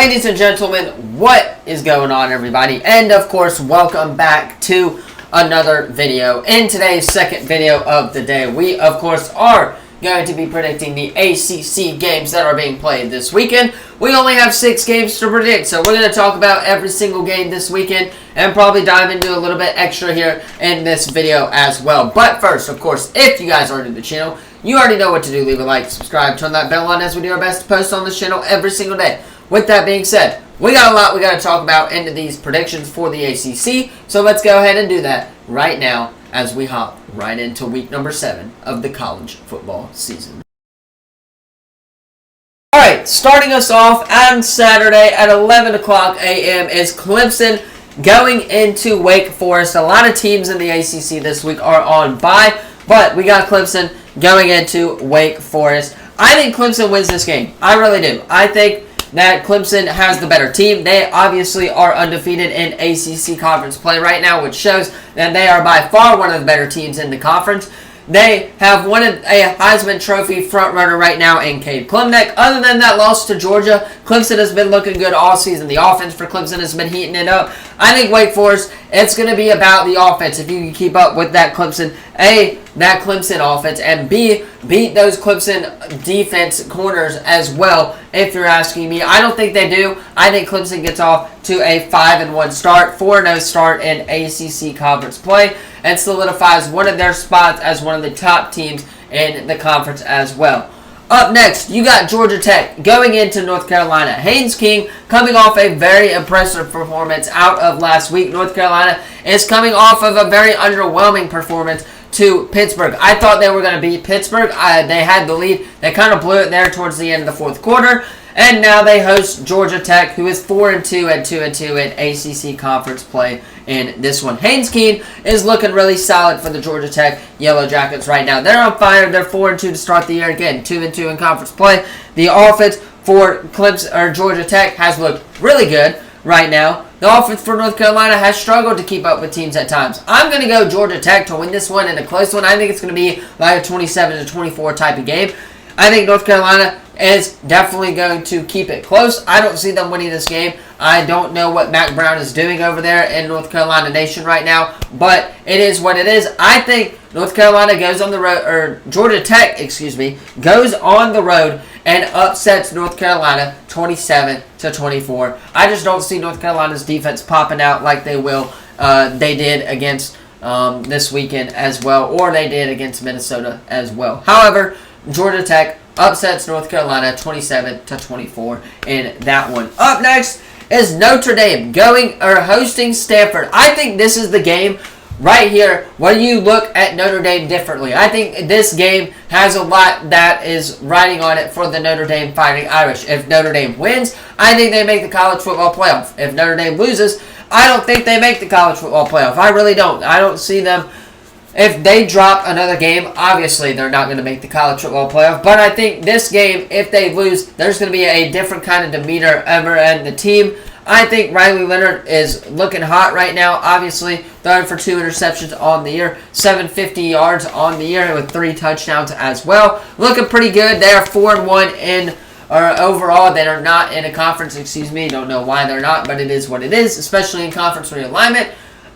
Ladies and gentlemen, what is going on, everybody? And of course, welcome back to another video. In today's second video of the day, we of course are going to be predicting the ACC games that are being played this weekend. We only have 6 games to predict, so we're going to talk about every single game this weekend and probably dive into a little bit extra here in this video as well. But first, of course, if you guys are new to the channel, you already know what to do. Leave a like, subscribe, turn that bell on as we do our best to post on this channel every single day. With that being said, we got a lot we got to talk about into these predictions for the ACC, so let's go ahead and do that right now as we hop right into week number 7 of the college football season. Alright, starting us off on Saturday at 11 o'clock a.m. is Clemson going into Wake Forest. A lot of teams in the ACC this week are on bye, but we got Clemson going into Wake Forest. I think Clemson wins this game. I really do. I think that Clemson has the better team. They obviously are undefeated in ACC Conference play right now, which shows that they are by far one of the better teams in the conference. They have won a Heisman Trophy frontrunner right now in Cade Klubnik. Other than that loss to Georgia, Clemson has been looking good all season. The offense for Clemson has been heating it up. I think Wake Forest, it's going to be about the offense. If you can keep up with that Clemson, that Clemson offense, and B, beat those Clemson defense corners as well, if you're asking me. I don't think they do. I think Clemson gets off to a 5-1 start, 4-0 start in ACC Conference play, and solidifies one of their spots as one of the top teams in the conference as well. Up next, you got Georgia Tech going into North Carolina. Haynes King coming off a very impressive performance out of last week. North Carolina is coming off of a very underwhelming performance to Pittsburgh. I thought they were going to beat Pittsburgh. They had the lead. They kind of blew it there towards the end of the fourth quarter. And now they host Georgia Tech, who is 4-2 and 2-2 in ACC Conference play in this one. Haynes King is looking really solid for the Georgia Tech Yellow Jackets right now. They're on fire. They're 4-2 to start the year. Again, 2-2 in conference play. The offense for Georgia Tech has looked really good right now. The offense for North Carolina has struggled to keep up with teams at times. I'm going to go Georgia Tech to win this one in a close one. I think it's going to be like a 27-24 type of game. I think North Carolina is definitely going to keep it close. I don't see them winning this game. I don't know what Mac Brown is doing over there in North Carolina Nation right now, but it is what it is. I think North Carolina goes on the road, or Georgia Tech, goes on the road and upsets North Carolina 27-24. I just don't see North Carolina's defense popping out like they will. They did against this weekend as well, or they did against Minnesota as well. However, Georgia Tech upsets North Carolina 27-24 in that one. Up next is Notre Dame hosting Stanford. I think this is the game right here where you look at Notre Dame differently. I think this game has a lot that is riding on it for the Notre Dame Fighting Irish. If Notre Dame wins, I think they make the college football playoff. If Notre Dame loses, I don't think they make the college football playoff. I really don't. I don't see them. If they drop another game, obviously they're not going to make the college football playoff. But I think this game, if they lose, there's going to be a different kind of demeanor ever in the team. I think Riley Leonard is looking hot right now. Obviously, throwing for 2 interceptions on the year, 750 yards on the year with 3 touchdowns as well. Looking pretty good. They are 4-1 in overall. They are not in a conference, Don't know why they're not, but it is what it is, especially in conference realignment.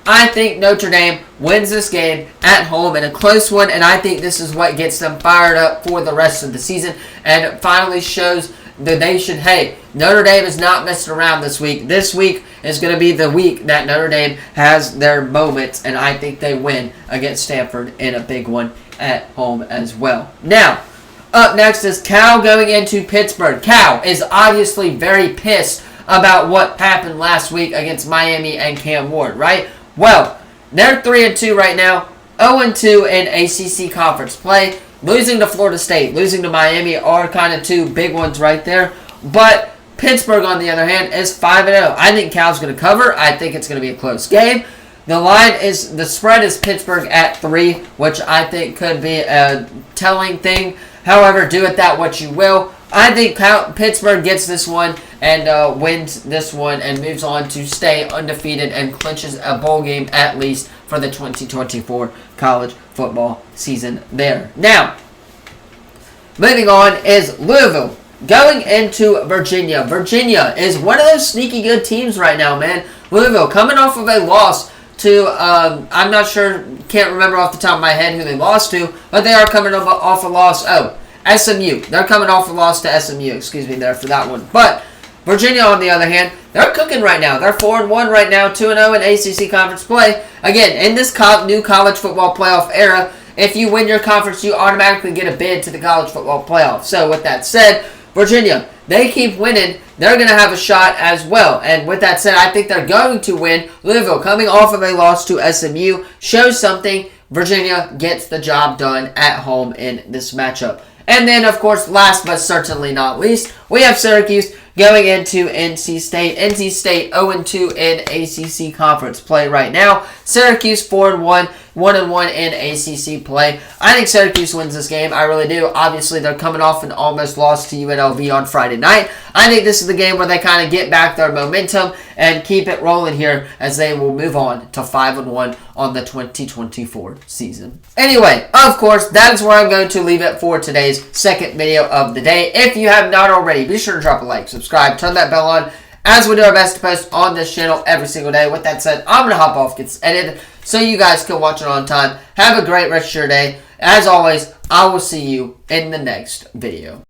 I think Notre Dame wins this game at home in a close one, and I think this is what gets them fired up for the rest of the season and finally shows the nation, hey, Notre Dame is not messing around this week. This week is going to be the week that Notre Dame has their moments, and I think they win against Stanford in a big one at home as well. Now, up next is Cal going into Pittsburgh. Cal is obviously very pissed about what happened last week against Miami and Cam Ward, right? Well, they're 3-2 right now, 0-2 in ACC Conference play. Losing to Florida State, losing to Miami are kind of 2 big ones right there. But Pittsburgh, on the other hand, is 5-0. I think Cal's going to cover. I think it's going to be a close game. The spread is Pittsburgh at 3, which I think could be a telling thing. However, do with that what you will. I think Pittsburgh gets this one and wins this one and moves on to stay undefeated and clinches a bowl game at least for the 2024 college football season there. Now, moving on is Louisville going into Virginia. Virginia is one of those sneaky good teams right now, man. Louisville coming off of a loss to, I'm not sure, can't remember off the top of my head who they lost to, but they are coming off a loss. Oh, SMU. They're coming off a loss to SMU. Excuse me there for that one. But Virginia, on the other hand, they're cooking right now. They're 4-1 right now, 2-0 in ACC Conference play. Again, in this new college football playoff era, if you win your conference, you automatically get a bid to the college football playoff. So, with that said, Virginia, they keep winning. They're going to have a shot as well. And with that said, I think they're going to win. Louisville, coming off of a loss to SMU, shows something. Virginia gets the job done at home in this matchup. And then, of course, last but certainly not least, we have Syracuse going into NC State. NC State 0-2 in ACC Conference play right now. Syracuse 4-1, 1-1 in ACC play. I think Syracuse wins this game. I really do. Obviously, they're coming off an almost loss to UNLV on Friday night. I think this is the game where they kind of get back their momentum and keep it rolling here as they will move on to 5-1 on the 2024 season. Anyway, of course, that is where I'm going to leave it for today's second video of the day. If you have not already, be sure to drop a like, subscribe, turn that bell on, as we do our best to post on this channel every single day. With that said, I'm going to hop off, get this edited, so you guys can watch it on time. Have a great rest of your day. As always, I will see you in the next video.